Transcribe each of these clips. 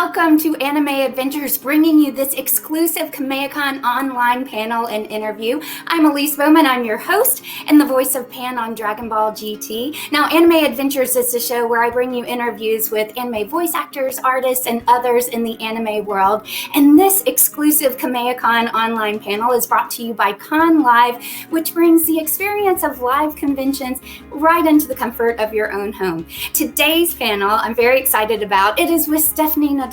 Welcome to Anime Adventures, bringing you this exclusive Kamehacon online panel and interview. I'm Elise Baughman, I'm your host and the voice of Pan on Dragon Ball GT. Now, Anime Adventures is a show where I bring you interviews with anime voice actors, artists, and others in the anime world. And this exclusive Kamehacon online panel is brought to you by Con Live, which brings the experience of live conventions right into the comfort of your own home. Today's panel, I'm very excited about. It is with Stephanie Nadolny.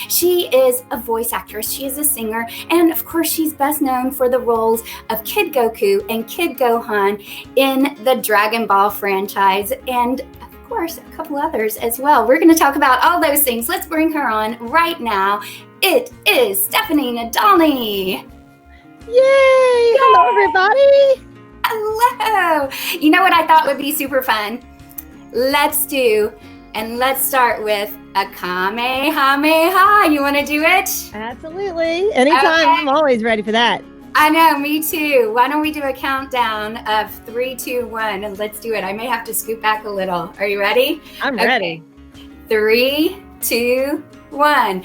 She is a voice actress, she is a singer, and of course she's best known for the roles of Kid Goku and Kid Gohan in the Dragon Ball franchise, and of course a couple others as well. We're going to talk about all those things. Let's bring her on right now. It is Stephanie Nadolny. Yay! Hello, everybody. Hello. You know what I thought would be super fun? Let's start with a Kamehameha. You want to do it? Absolutely. Anytime. Okay. I'm always ready for that. I know, me too. Why don't we do a countdown of 3, 2, 1, and let's do it. I may have to scoot back a little. Are you ready? I'm ready. 3, 2, 1.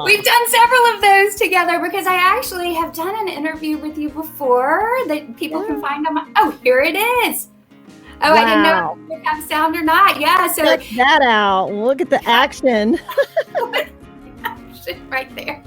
We've done several of those together because I actually have done an interview with you before that people can find on my... Oh, here it is. Oh, wow. I didn't know if it would have sound or not. Yeah, so... Check that out. Look at the action. Action right there.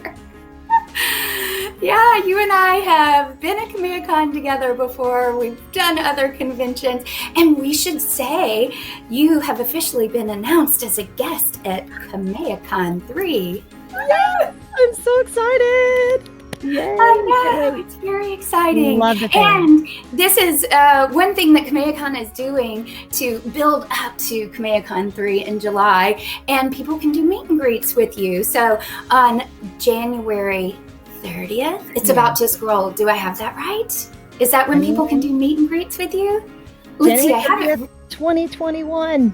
Yeah, you and I have been at Kamehacon together before. We've done other conventions. And we should say you have officially been announced as a guest at Kamehacon 3. Yes, I'm so excited. Yay. I know, it's very exciting. Love it. And this is one thing that Kamehacon is doing to build up to Kamehacon 3 in July. And people can do meet and greets with you. So on January 30th, it's about to scroll. Do I have that right? Is that when people can do meet and greets with you? Let's see, I have it. 2021.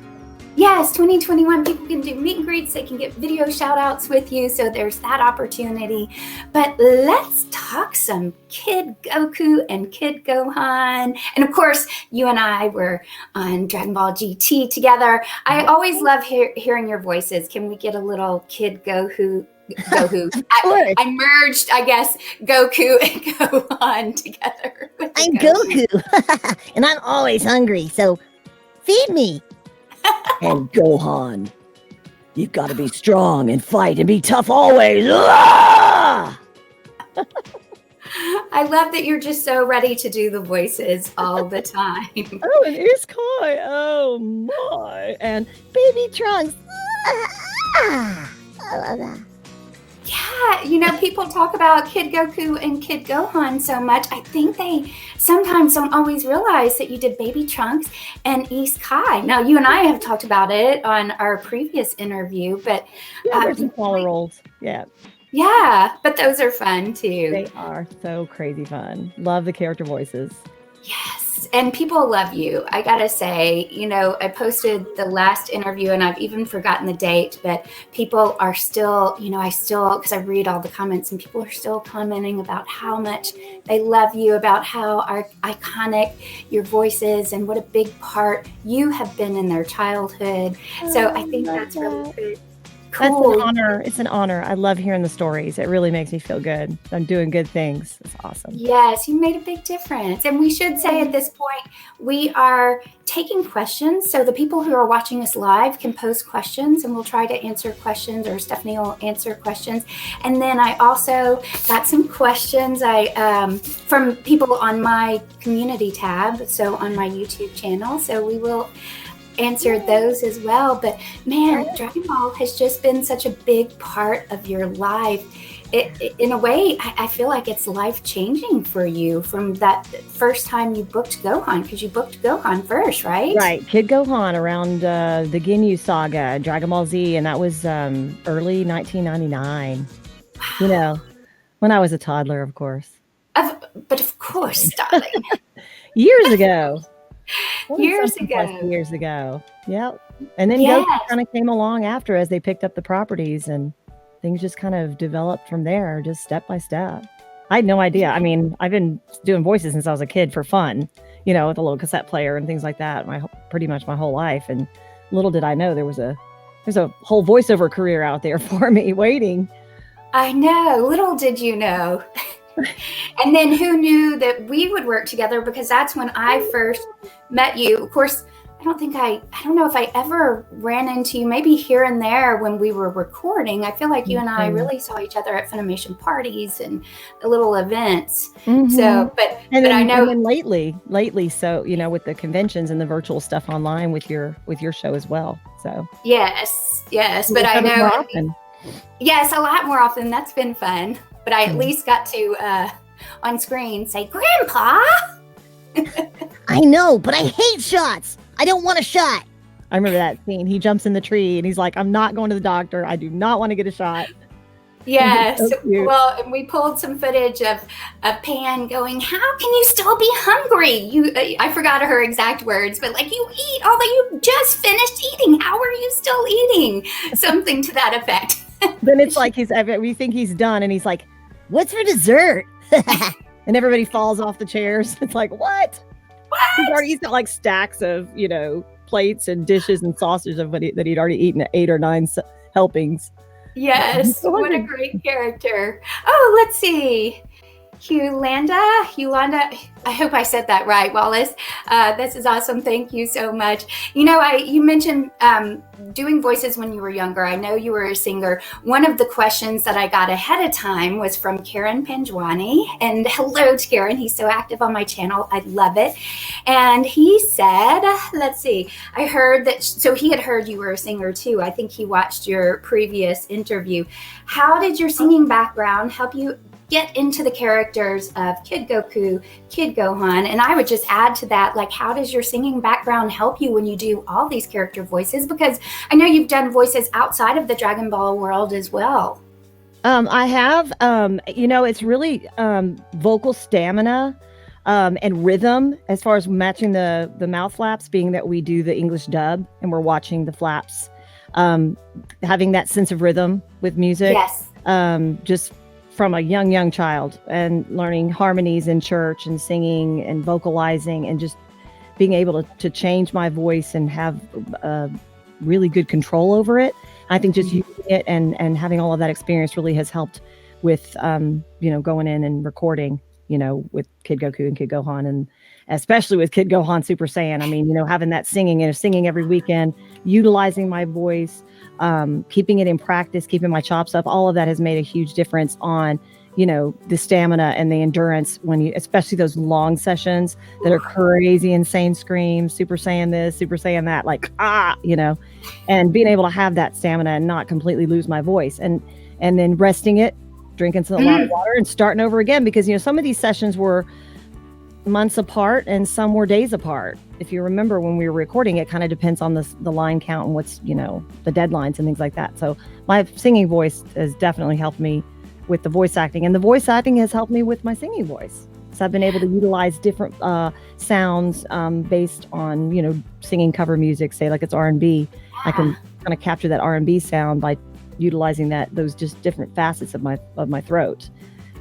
Yes, 2021, people can do meet and greets. They can get video shout outs with you. So there's that opportunity. But let's talk some Kid Goku and Kid Gohan. And of course, you and I were on Dragon Ball GT together. I always love hearing your voices. Can we get a little Kid Goku? I merged, I guess, Goku and Gohan together. I'm Goku, and I'm always hungry, so feed me. And Gohan, you've got to be strong and fight and be tough always. I love that you're just so ready to do the voices all the time. Oh, and here's Kai. Oh, my. And Baby Trunks. I love that. Yeah, you know, people talk about Kid Goku and Kid Gohan so much. I think they sometimes don't always realize that you did Baby Trunks and East Kai. Now, you and I have talked about it on our previous interview, but... Yeah, there's some smaller roles. Yeah. Yeah, but those are fun, too. They are so crazy fun. Love the character voices. Yes, and people love you. I gotta say, you know, I posted the last interview and I've even forgotten the date, but people are still, you know, because I read all the comments and people are still commenting about how much they love you, about how iconic your voice is and what a big part you have been in their childhood. So I think that's really good. Cool. That's an honor. It's an honor. I love hearing the stories. It really makes me feel good. I'm doing good things. It's awesome. Yes, you made a big difference. And we should say at this point, we are taking questions. So the people who are watching us live can post questions and we'll try to answer questions, or Stephanie will answer questions. And then I also got some questions from people on my community tab, so on my YouTube channel. So we will answer those as well. But man, Dragon Ball has just been such a big part of your life. In a way, I feel like it's life-changing for you from that first time you booked Gohan, because you booked Gohan first, right? Right. Kid Gohan around the Ginyu Saga, Dragon Ball Z, and that was early 1999. Wow. You know, when I was a toddler, of course. But of course, darling. Years ago. Years ago. Yep. And then Goku kind of came along after as they picked up the properties, and things just kind of developed from there, just step by step. I had no idea. I mean, I've been doing voices since I was a kid for fun, with a little cassette player and things like that, pretty much my whole life. And little did I know there's a whole voiceover career out there for me waiting. I know. Little did you know. And then who knew that we would work together, because that's when I first met you. Of course, I don't know if I ever ran into you, maybe here and there when we were recording. I feel like you and I really saw each other at Funimation parties and little events. Mm-hmm. So, but I know. And then lately, so, with the conventions and the virtual stuff online with your show as well. So. Yes. But I know. Yes, a lot more often. That's been fun. But I at least got to, on screen, say, Grandpa. I know, but I hate shots. I don't want a shot. I remember that scene. He jumps in the tree and he's like, I'm not going to the doctor. I do not want to get a shot. Yes. So well, and we pulled some footage of Pan going, how can you still be hungry? I forgot her exact words, but like, you eat, although you just finished eating. How are you still eating? Something to that effect. Then it's like we think he's done and he's like, what's for dessert? And everybody falls off the chairs. It's like, what? He's got like stacks of, plates and dishes and sausages that he'd already eaten 8 or 9 helpings. Yes, what a great character. Oh, let's see. Yolanda, I hope I said that right, Wallace. This is awesome. Thank you so much. You mentioned doing voices when you were younger. I know you were a singer. One of the questions that I got ahead of time was from Karen Panjwani. And hello to Karen. He's so active on my channel. I love it. And he said, let's see, I heard that, so he had heard you were a singer too. I think he watched your previous interview. How did your singing background help you get into the characters of Kid Goku, Kid Gohan? And I would just add to that, like, how does your singing background help you when you do all these character voices? Because I know you've done voices outside of the Dragon Ball world as well. I have, it's really vocal stamina and rhythm as far as matching the mouth flaps, being that we do the English dub and we're watching the flaps, having that sense of rhythm with music. Yes. Just from a young child, and learning harmonies in church and singing and vocalizing and just being able to change my voice and have really good control over it. I think just using it and having all of that experience really has helped with, going in and recording, with Kid Goku and Kid Gohan, and especially with Kid Gohan Super Saiyan. I mean, having that singing every weekend, utilizing my voice, keeping it in practice, keeping my chops up, all of that has made a huge difference on, the stamina and the endurance when especially those long sessions that are crazy, insane screams, Super Saiyan this, Super Saiyan that, like, and being able to have that stamina and not completely lose my voice, and then resting it, drinking a lot of water and starting over again, because, some of these sessions were months apart and some were days apart. If you remember when we were recording, it kind of depends on the line count and what's, the deadlines and things like that. So my singing voice has definitely helped me with the voice acting, and the voice acting has helped me with my singing voice. So I've been able to utilize different sounds based on, singing cover music, say like it's R&B. I can kind of capture that R&B sound by utilizing those just different facets of my throat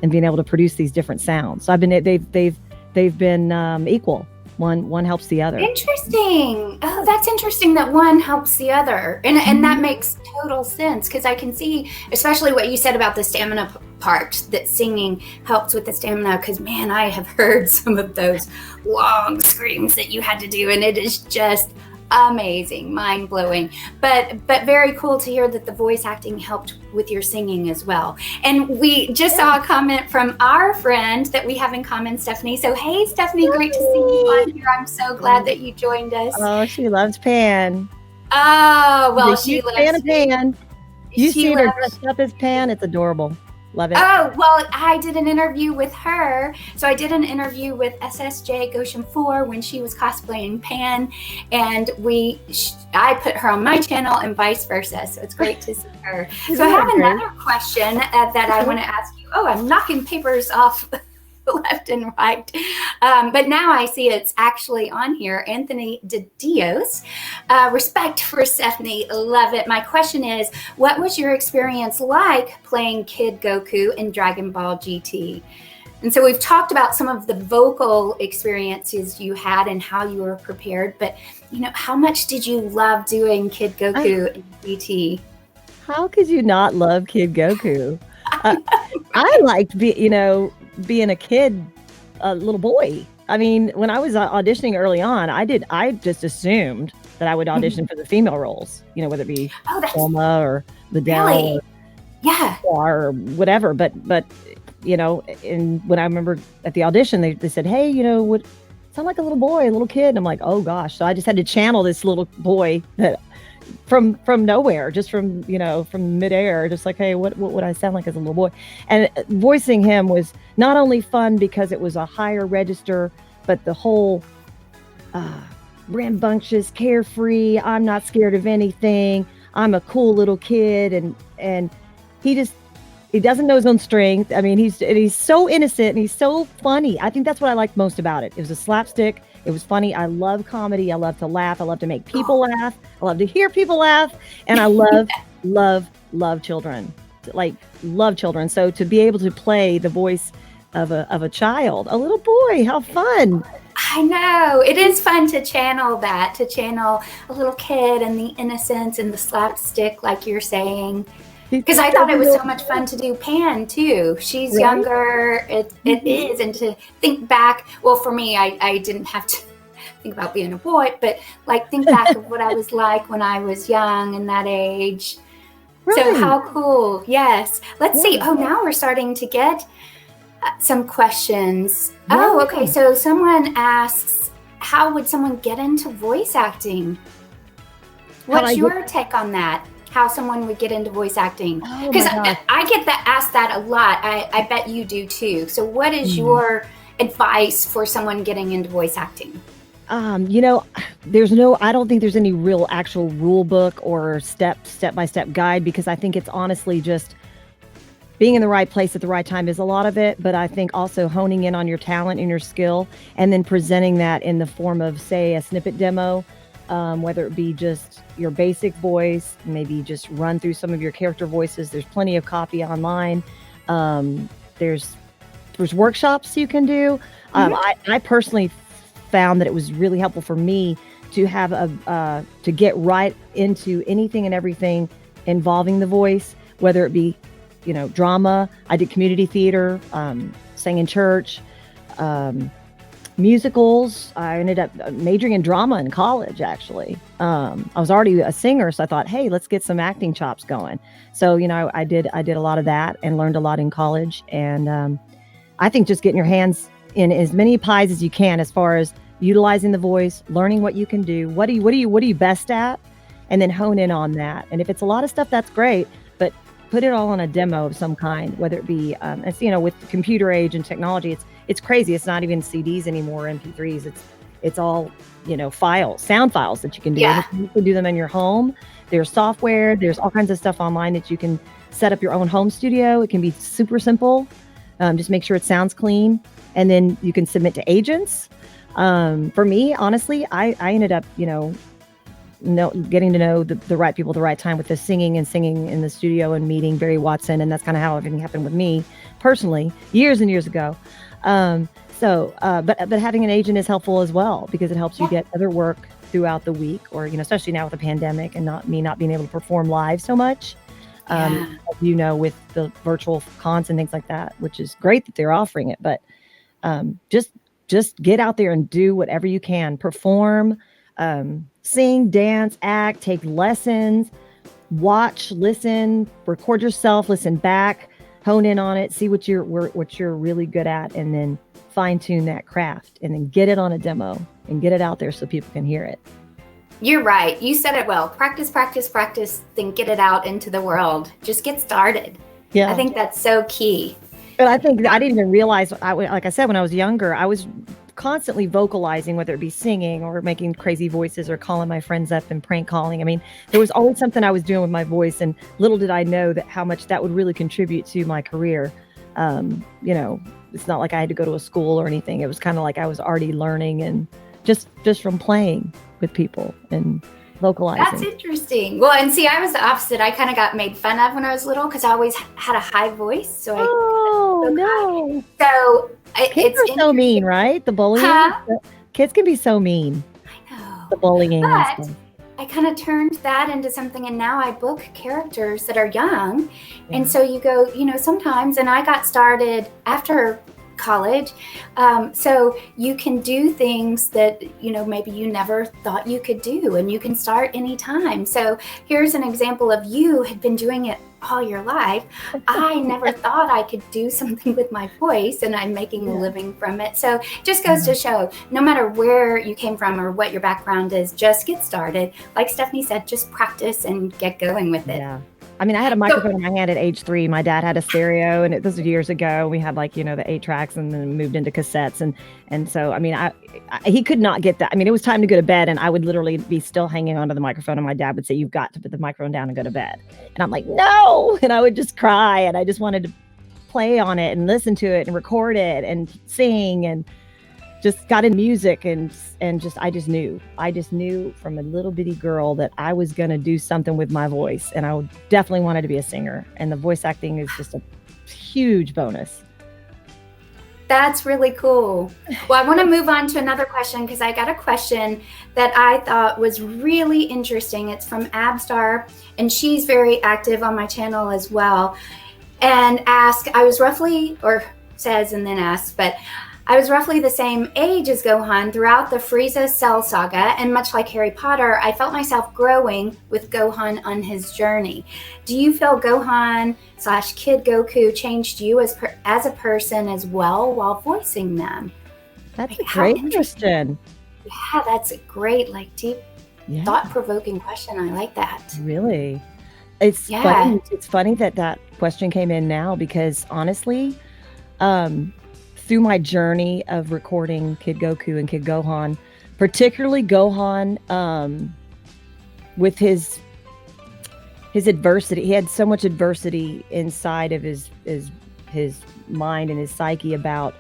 and being able to produce these different sounds. So they've been equal. One helps the other. Interesting. Oh, that's interesting that one helps the other. And that makes total sense, because I can see, especially what you said about the stamina part, that singing helps with the stamina, because, man, I have heard some of those long screams that you had to do, and it is just amazing, mind-blowing, but very cool to hear that the voice acting helped with your singing as well. And we just saw a comment from our friend that we have in common, Stephanie. So hey, Stephanie, great to see you on here. I'm so glad that you joined us. Oh, she loves Pan. Oh, well, she loves Pan. You see her dressed up as Pan. It's adorable. Love it. Oh, well, I did an interview with her. So I did an interview with SSJ Goshen 4 when she was cosplaying Pan, and I put her on my channel and vice versa. So it's great to see her. So I have another question that I want to ask you. Oh, I'm knocking papers off left and right. But now I see it's actually on here. Anthony DiDios. Respect for Stephanie. Love it. My question is, what was your experience like playing Kid Goku in Dragon Ball GT? And so we've talked about some of the vocal experiences you had and how you were prepared, but how much did you love doing Kid Goku in GT? How could you not love Kid Goku? I liked being a kid, a little boy. I mean, when I was auditioning early on, I just assumed that I would audition for the female roles, whether it be Selma or Liddell, really? or whatever. But and when I remember at the audition, they said, hey, would sound like a little boy, a little kid. And I'm like, oh gosh. So I just had to channel this little boy that from nowhere, just from midair, just like, hey, what would I sound like as a little boy? And voicing him was not only fun because it was a higher register, but the whole rambunctious, carefree, I'm not scared of anything, I'm a cool little kid, and he doesn't know his own strength. I mean, he's so innocent and he's so funny. I think that's what I liked most about it. It was a slapstick. It was funny. I love comedy. I love to laugh. I love to make people laugh. I love to hear people laugh. And I love children. Love children. So to be able to play the voice of a child, a little boy, how fun. I know. It is fun to channel a little kid and the innocence and the slapstick, like you're saying. Because I thought it was so much fun to do Pan too. She's right? Younger. It is. And to think back, well, for me, I didn't have to think about being a boy, but think back of what I was like when I was young and that age. Right. So how cool. Yes. Let's see. Oh, now we're starting to get some questions. Yeah. Oh, okay. So someone asks, how would someone get into voice acting? What's your take on that? How someone would get into voice acting? Because I get asked that a lot. I bet you do too. So what is your advice for someone getting into voice acting? I don't think there's any real actual rule book or step-by-step guide, because I think it's honestly just being in the right place at the right time is a lot of it. But I think also honing in on your talent and your skill, and then presenting that in the form of, say, a snippet demo, whether it be just your basic voice, maybe just run through some of your character voices. There's plenty of copy online. There's workshops you can do. I personally found that it was really helpful for me to have to get right into anything and everything involving the voice, whether it be, drama. I did community theater, sang in church, musicals. I ended up majoring in drama in college, actually. I was already a singer, so I thought, hey, let's get some acting chops going. So, I did a lot of that and learned a lot in college. And I think just getting your hands in as many pies as you can, as far as utilizing the voice, learning what you can do, what are you best at, and then hone in on that. And if it's a lot of stuff, that's great, but put it all on a demo of some kind, whether it be, with the computer age and technology, it's crazy. It's not even CDs anymore, MP3s. It's all, sound files that you can do. Yeah. You can do them in your home. There's software. There's all kinds of stuff online that you can set up your own home studio. It can be super simple. Just make sure it sounds clean. And then you can submit to agents. For me, honestly, I ended up, getting to know the right people at the right time with the singing in the studio and meeting Barry Watson. And that's kind of how everything happened with me personally, years and years ago. But having an agent is helpful as well, because it helps you get other work throughout the week, or, especially now with the pandemic and not being able to perform live so much, with the virtual cons and things like that, which is great that they're offering it. But just get out there and do whatever you can, perform, sing, dance, act, take lessons, watch, listen, record yourself, listen back, hone in on it, see what you're really good at, and then fine tune that craft, and then get it on a demo and get it out there so people can hear it. You're right. You said it well. Practice, practice, practice, then get it out into the world. Just get started. Yeah. I think that's so key. But I think I didn't even realize, like I said, when I was younger, I was constantly vocalizing, whether it be singing or making crazy voices or calling my friends up and prank calling. I mean, there was always something I was doing with my voice, and little did I know that how much that would really contribute to my career. it's not like I had to go to a school or anything. It was kind of like I was already learning, and just from playing with people and vocalizing. That's interesting. Well, and see, I was the opposite. I kind of got made fun of when I was little because I always had a high voice. So no. So kids are so mean, right? The bullying. Huh? Kids can be so mean. I know. The bullying. But I kind of turned that into something, and now I book characters that are young. Yeah. And so you go, sometimes, and I got started after college. So you can do things that, maybe you never thought you could do, and you can start anytime. So here's an example of you had been doing it all your life. I never thought I could do something with my voice, and I'm making a living from it. So just goes to show, no matter where you came from or what your background is, just get started. Like Stephanie said, just practice and get going with it. Yeah. I mean, I had a microphone in my hand at age 3. My dad had a stereo, and this was years ago. We had the 8 tracks, and then moved into cassettes. And so, I mean, he could not get that. I mean, it was time to go to bed, and I would literally be still hanging onto the microphone, and my dad would say, "You've got to put the microphone down and go to bed." And I'm like, "No!" And I would just cry, and I just wanted to play on it and listen to it and record it and sing, and just got in music, and I just knew from a little bitty girl that I was going to do something with my voice, and I definitely wanted to be a singer, and the voice acting is just a huge bonus. That's really cool. Well, I want to move on to another question, because I got a question that I thought was really interesting. It's from Abstar, and she's very active on my channel as well, and I was roughly the same age as Gohan throughout the Frieza Cell saga, and much like Harry Potter, I felt myself growing with Gohan on his journey. Do you feel Gohan/Kid Goku changed you as a person as well while voicing them? That's a great question. Yeah, that's a great, deep, thought-provoking question. I like that. Really? It's funny. It's funny that question came in now, because honestly, through my journey of recording Kid Goku and Kid Gohan, particularly Gohan, with his adversity, he had so much adversity inside of his mind and his psyche about,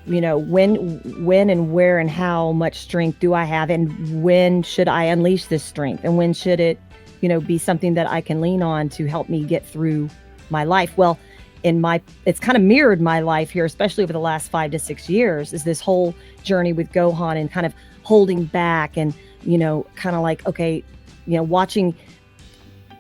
when and where and how much strength do I have, and when should I unleash this strength, and when should it, be something that I can lean on to help me get through my life. Well, it's kind of mirrored my life here, especially over the last 5 to 6 years, is this whole journey with Gohan and kind of holding back and, kind of like, okay, watching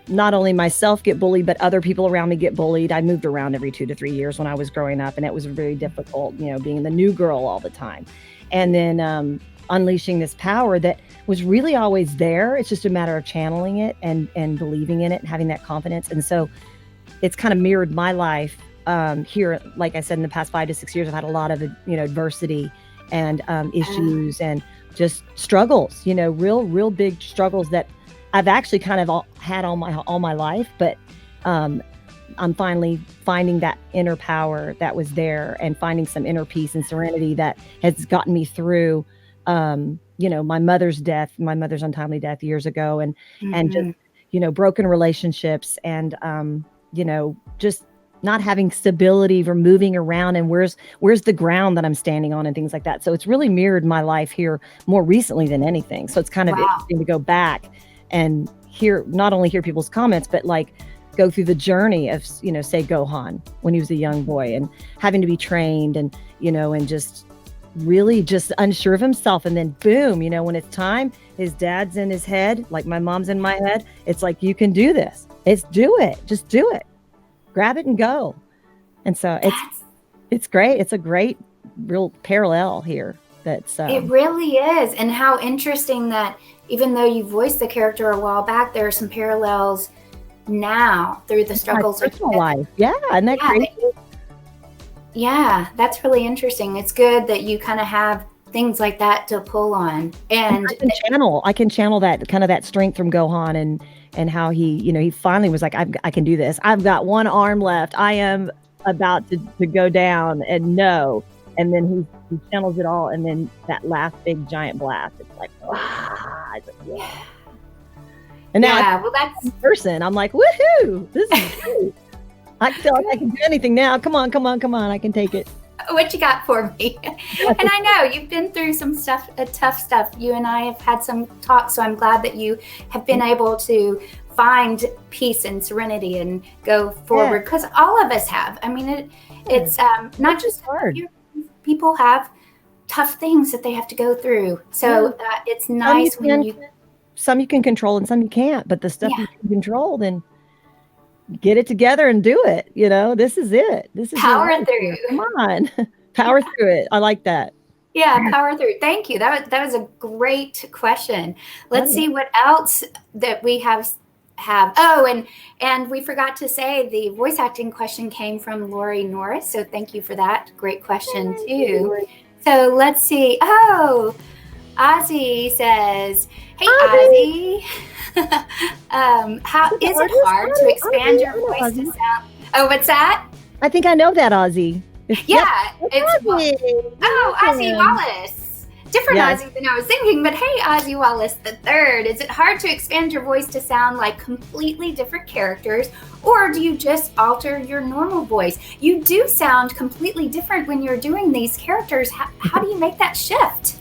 not only myself get bullied, but other people around me get bullied. I moved around every 2 to 3 years when I was growing up, and it was very difficult, being the new girl all the time. And then unleashing this power that was really always there. It's just a matter of channeling it and believing in it and having that confidence. And so it's kind of mirrored my life here. Like I said, in the past 5 to 6 years, I've had a lot of, adversity and issues and just struggles, real big struggles that I've actually kind of had all my life. But I'm finally finding that inner power that was there, and finding some inner peace and serenity that has gotten me through, my mother's untimely death years ago, and just, broken relationships, and just not having stability for moving around, and where's the ground that I'm standing on, and things like that. So it's really mirrored my life here more recently than anything. So it's kind of interesting to go back and not only hear people's comments, but go through the journey of, say Gohan when he was a young boy, and having to be trained, and, and just really just unsure of himself. And then boom, when it's time, his dad's in his head, like my mom's in my head. It's like, you can do this. Just do it. Grab it and go. And so it's great. It's a great real parallel here. It really is. And how interesting that even though you voiced the character a while back, there are some parallels now through the struggles of personal life. Yeah. Isn't that crazy? Yeah, that's really interesting. It's good that you kind of have things like that to pull on. And I can channel that kind of that strength from Gohan, and how he finally was like, I can do this. I've got one arm left. I am about to go down, and no. And then he channels it all, and then that last big giant blast. It's like, wow. It's like, yeah. And now well, that's person. I'm like, woohoo! This is great. I feel like I can do anything now. Come on. I can take it. What you got for me? And I know you've been through some stuff, tough stuff. You and I have had some talks, so I'm glad that you have been able to find peace and serenity and go forward, because all of us have. I mean, it's not just hard. People have tough things that they have to go through. So it's nice some you can control and some you can't, but the stuff you can control, then get it together and do it. This is it. This is power through. Come on, power through it. I like that. Yeah, power through. Thank you. That was a great question. Let's see what else that we have. Oh, and we forgot to say the voice acting question came from Lori Norris. So thank you for that. Great question too. So let's see. Oh, Ozzy says, "Hey Ozzy, how is it hard to expand your voice to sound?" Oh, what's that? I think I know that Ozzy. Yeah, it's Ozzy. Oh, Ozzy Wallace. Different Ozzy than I was thinking, but hey, Ozzy Wallace the Third, is it hard to expand your voice to sound like completely different characters, or do you just alter your normal voice? You do sound completely different when you're doing these characters. How do you make that shift?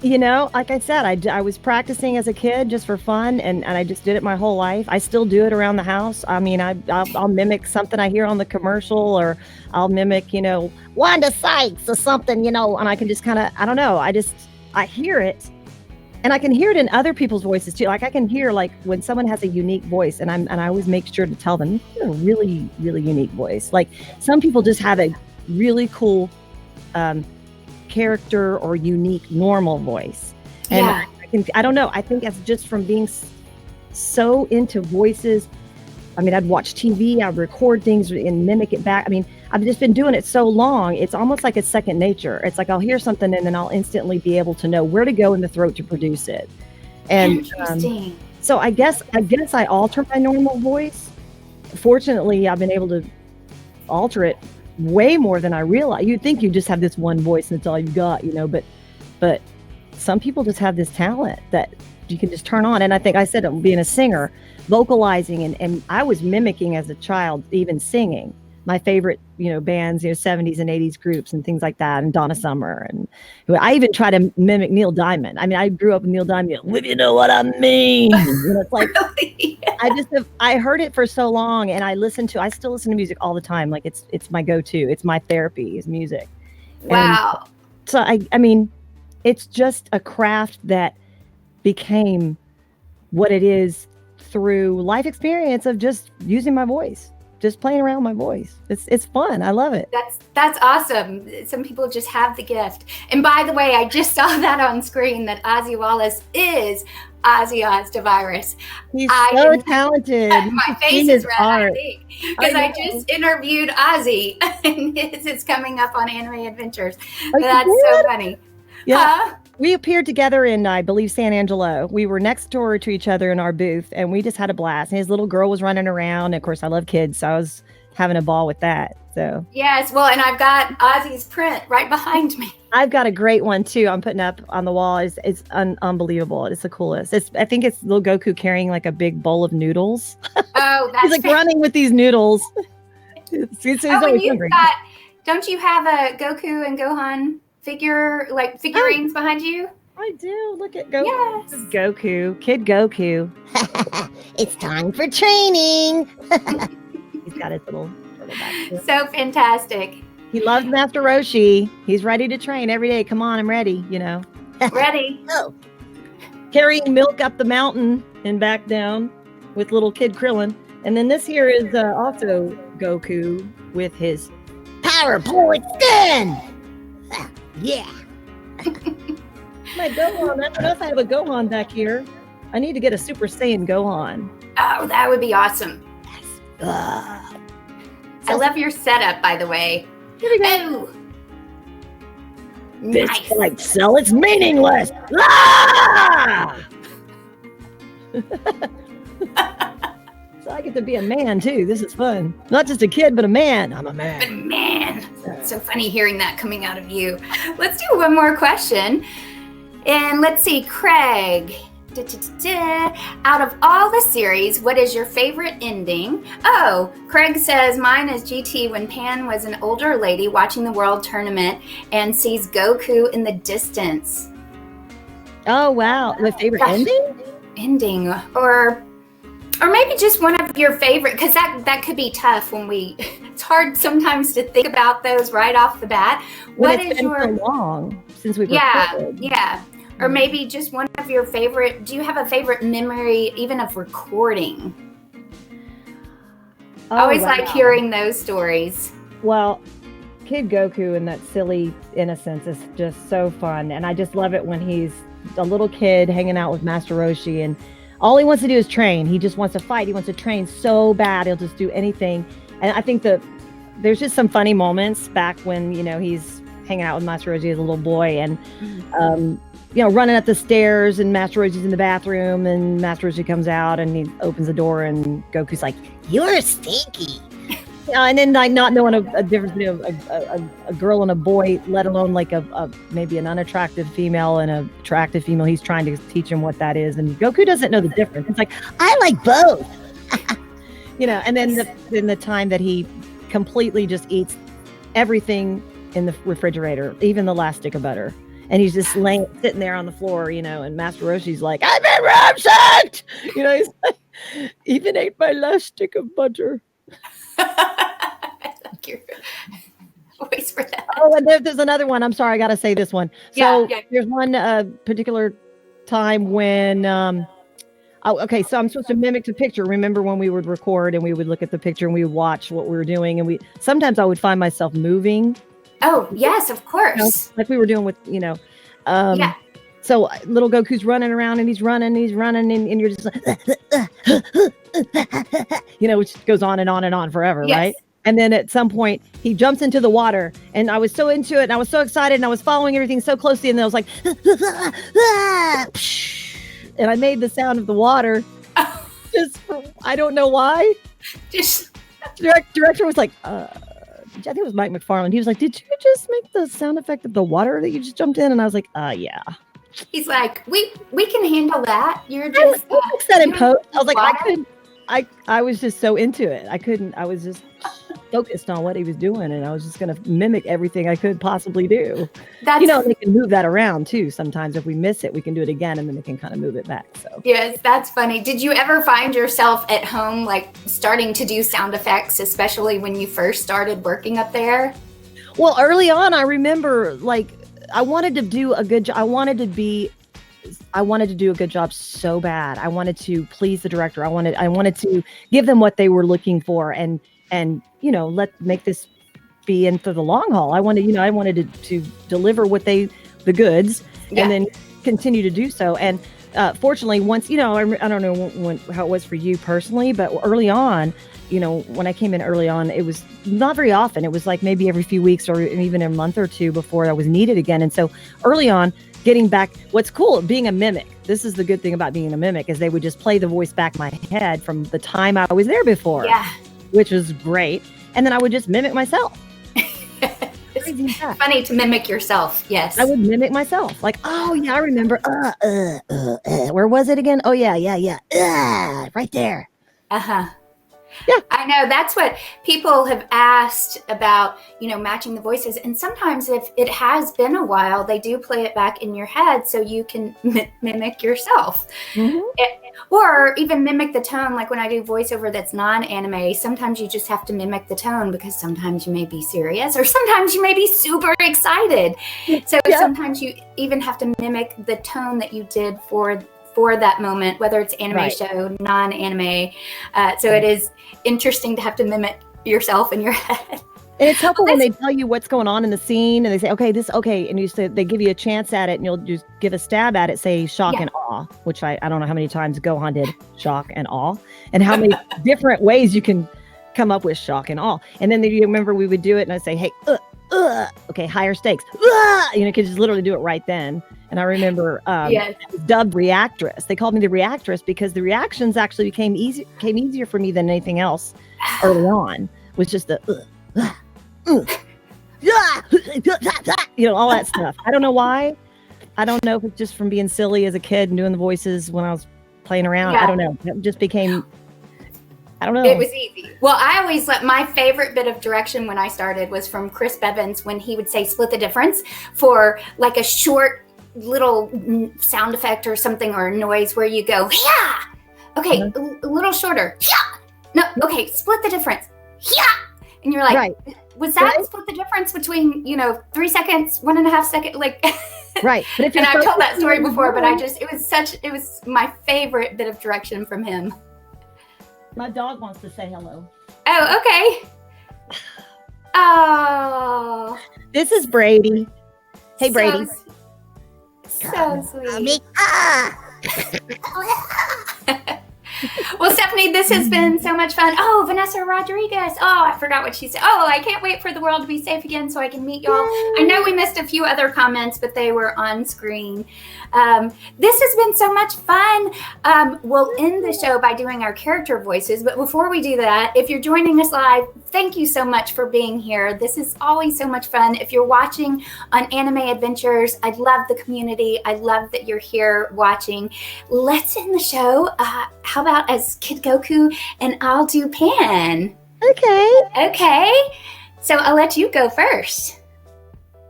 Like I said, I was practicing as a kid just for fun, and I just did it my whole life. I still do it around the house. I mean, I'll mimic something I hear on the commercial, or I'll mimic, Wanda Sykes or something, and I can just kind of, I don't know. I hear it, and I can hear it in other people's voices too. Like I can hear when someone has a unique voice, and I always make sure to tell them, you have a really, really unique voice. Like some people just have a really cool, character or unique normal voice, and I don't know, I think it's just from being so into voices. I mean, I'd watch TV, I'd record things and mimic it back. I mean, I've just been doing it so long, it's almost like it's second nature. It's like I'll hear something and then I'll instantly be able to know where to go in the throat to produce it. And so I guess I alter my normal voice. Fortunately, I've been able to alter it way more than I realize. You'd think you just have this one voice and it's all you got, but some people just have this talent that you can just turn on. And I think I said being a singer, vocalizing, and I was mimicking as a child, even singing my favorite, bands, 70s and 80s groups and things like that, and Donna Summer. And I even try to mimic Neil Diamond. I mean, I grew up with Neil Diamond, if you know what I mean. It's like, I heard it for so long, and I still listen to music all the time. Like it's my go-to. It's my therapy is music. Wow. And so I mean, it's just a craft that became what it is through life experience of just using my voice. Just playing around with my voice. It's fun. I love it. That's awesome. Some people just have the gift. And by the way, I just saw that on screen that Ozzy Wallace is Ozzy Osdavirus. He's so talented. My face is red, I think, because I just interviewed Ozzy, and his is coming up on Anime Adventures. That's so funny. Yeah. We appeared together in, I believe, San Angelo. We were next door to each other in our booth, and we just had a blast. And his little girl was running around. And of course, I love kids, so I was having a ball with that. So yes, well, and I've got Ozzy's print right behind me. I've got a great one too. I'm putting up on the wall. It's unbelievable. It's the coolest. I think it's little Goku carrying like a big bowl of noodles. Oh, that's he's like running with these noodles. He's always hungry. Don't you have a Goku and Gohan figurines behind you? I do. Look at Goku. Yes. Goku. Kid Goku. It's time for training. He's got his little back. So fantastic. He loves Master Roshi. He's ready to train every day. Come on, I'm ready, Ready. Oh. Carrying milk up the mountain and back down with little Kid Krillin. And then this here is also Goku with his power point stand. Yeah. My Gohan. I don't know if I have a Gohan back here. I need to get a Super Saiyan Gohan. Oh, that would be awesome. Yes. I love your setup, by the way. Here we go. Oh. This Nice. light cell is meaningless. Ah! So I get to be a man too. This is fun. Not just a kid, but a man. I'm a man. But man, it's so funny hearing that coming out of you. Let's do one more question. And let's see, Craig. Out of all the series, what is your favorite ending? Oh, Craig says mine is GT when Pan was an older lady watching the world tournament and sees Goku in the distance. Oh wow, my favorite ending, or maybe just one of your favorite, because that could be tough when we. It's hard sometimes to think about those right off the bat. What is your so long since we've recorded? Yeah. Or maybe just one of your favorite. Do you have a favorite memory, even of recording? I always like hearing those stories. Well, Kid Goku and that silly innocence is just so fun. And I just love it when he's a little kid hanging out with Master Roshi. And all he wants to do is train. He just wants to fight. He wants to train so bad. He'll just do anything. And I think that there's just some funny moments back when, he's hanging out with Master Roshi as a little boy. And, running up the stairs and Master Roshi's in the bathroom and Master Roshi comes out and he opens the door and Goku's like, "You're stinky." And then like not knowing a difference between a girl and a boy, let alone like a maybe an unattractive female and an attractive female. He's trying to teach him what that is. And Goku doesn't know the difference. It's like, I like both. And then the time that he completely just eats everything in the refrigerator, even the last stick of butter. And he's just sitting there on the floor, and Master Roshi's like, "I've been ramsacked!" He's like, "Even ate my last stick of butter." I like your voice for that. Oh, and there's another one. I'm sorry, I got to say this one. So there's one particular time when, so I'm supposed to mimic the picture. Remember when we would record and we would look at the picture and we would watch what we were doing, and sometimes I would find myself moving. Oh, yes, of course. Like we were doing with, So little Goku's running around and he's running and you're just like, which goes on and on and on forever, right? And then at some point he jumps into the water and I was so into it and I was so excited and I was following everything so closely and I was like, and I made the sound of the water I don't know why. Director was like, I think it was Mike McFarland. He was like, "Did you just make the sound effect of the water that you just jumped in?" And I was like, yeah. He's like, we can handle that. You're just fix that in post. I was like, I was just so into it. I was just focused on what he was doing and I was just gonna mimic everything I could possibly do. They can move that around too. Sometimes if we miss it, we can do it again and then they can kind of move it back. So yes, that's funny. Did you ever find yourself at home like starting to do sound effects, especially when you first started working up there? Well, early on I remember like I wanted to do a good job. I wanted to do a good job so bad. I wanted to please the director. I wanted to give them what they were looking for and make this be in for the long haul. I wanted to deliver the goods and then continue to do so. And fortunately, once, I don't know how it was for you personally, but early on, when I came in early on, it was not very often. It was like maybe every few weeks or even a month or two before I was needed again. And so early on, getting back, what's cool, being a mimic. This is the good thing about being a mimic is they would just play the voice back in my head from the time I was there before. Yeah. Which was great. And then I would just mimic myself. It's funny to mimic yourself. Yes. I would mimic myself. Like, oh yeah, I remember. Where was it again? Oh yeah. Right there. Uh-huh. Yeah. I know that's what people have asked about, matching the voices. And sometimes if it has been a while, they do play it back in your head so you can mimic yourself. Mm-hmm. Or even mimic the tone. Like when I do voiceover that's non-anime, sometimes you just have to mimic the tone because sometimes you may be serious or sometimes you may be super excited. So sometimes you even have to mimic the tone that you did for that moment, whether it's anime show, non-anime. So it is interesting to have to mimic yourself in your head. And it's helpful when they tell you what's going on in the scene and they say, okay. And they give you a chance at it and you'll just give a stab at it, say shock and awe, which I don't know how many times Gohan did shock and awe and how many different ways you can come up with shock and awe. And then you remember we would do it and I'd say, hey, okay, higher stakes. Could just literally do it right then. And I remember I was dubbed reactress. They called me the reactress because the reactions actually came easier for me than anything else early on. Was just the all that stuff. I don't know why. I don't know if it's just from being silly as a kid and doing the voices when I was playing around. Yeah. I don't know. It just became, I don't know. It was easy. Well, I always let my favorite bit of direction when I started was from Chris Bevins when he would say split the difference for like a short little sound effect or something or a noise where you go, yeah. Okay, a little shorter. Yeah. No, okay, split the difference. Yeah. And you're like, Right. Was that split the difference between, 3 seconds, 1.5 seconds? Like, Right. But if and I've told that story before, but it was my favorite bit of direction from him. My dog wants to say hello. Oh, okay. Oh. This is Brady. Hey, Brady. So sweet. Well, Stephanie, this has been so much fun. Oh, Vanessa Rodriguez. Oh, I forgot what she said. Oh, I can't wait for the world to be safe again so I can meet y'all. I know we missed a few other comments, but they were on screen. This has been so much fun. We'll end the show by doing our character voices. But before we do that, if you're joining us live, thank you so much for being here. This is always so much fun. If you're watching on Anime Adventures, I love the community. I love that you're here watching. Let's end the show. How about as Kid Goku and I'll do Pan? Okay. So I'll let you go first.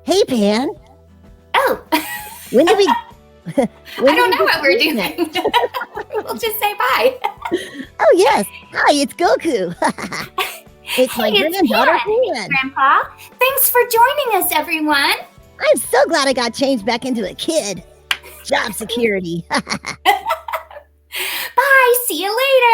Hey, Pan. Oh. When do we... I don't know what we're doing. We'll just say bye. Oh, yes. Hi, it's Goku. It's my granddaughter, Pan. Grandpa. Thanks for joining us, everyone. I'm so glad I got changed back into a kid. Job security. Bye. See you later.